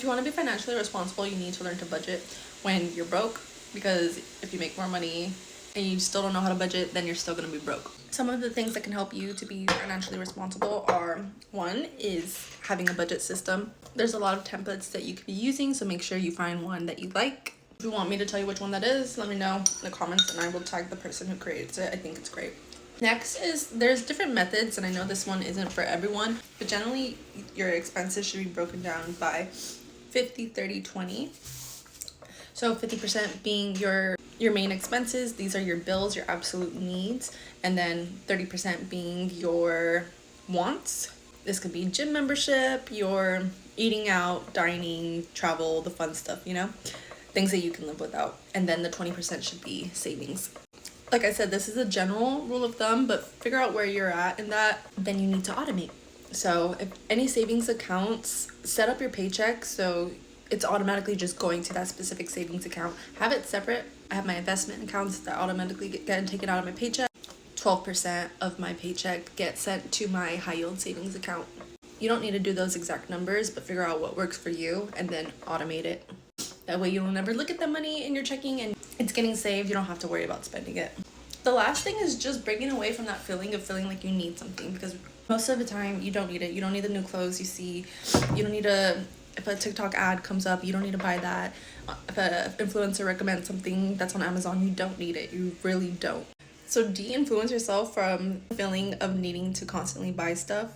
If you want to be financially responsible, you need to learn to budget when you're broke, because if you make more money and you still don't know how to budget, then you're still going to be broke. Some of the things that can help you to be financially responsible are, one is having a budget system. There's a lot of templates that you could be using, so make sure you find one that you like. If you want me to tell you which one that is, let me know in the comments and I will tag the person who creates it. I think it's great. Next is, there's different methods, and I know this one isn't for everyone, but generally your expenses should be broken down by 50, 30, 20. So 50% being your main expenses. These are your bills, your absolute needs. And then 30% being your wants. This could be gym membership, your eating out, dining, travel, the fun stuff, you know? Things that you can live without. And then the 20% should be savings. Like I said, this is a general rule of thumb, but figure out where you're at in that. Then you need to automate. So if any savings accounts, set up your paycheck so it's automatically just going to that specific savings account. Have it separate. I have my investment accounts that automatically get taken out of my paycheck. 12% of my paycheck gets sent to my high yield savings account. You don't need to do those exact numbers, but figure out what works for you and then automate it. That way you'll never look at the money in your checking and it's getting saved. You don't have to worry about spending it. The last thing is just breaking away from that feeling of feeling like you need something, because most of the time you don't need it. You don't need the new clothes you see. You don't need if a TikTok ad comes up, you don't need to buy that. If an influencer recommends something that's on Amazon, you don't need it. You really don't. So de-influence yourself from the feeling of needing to constantly buy stuff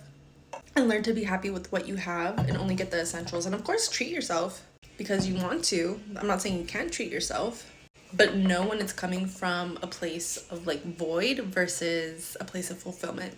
and learn to be happy with what you have and only get the essentials. And of course, treat yourself because you want to. I'm not saying you can't treat yourself, but know when it's coming from a place of like void versus a place of fulfillment.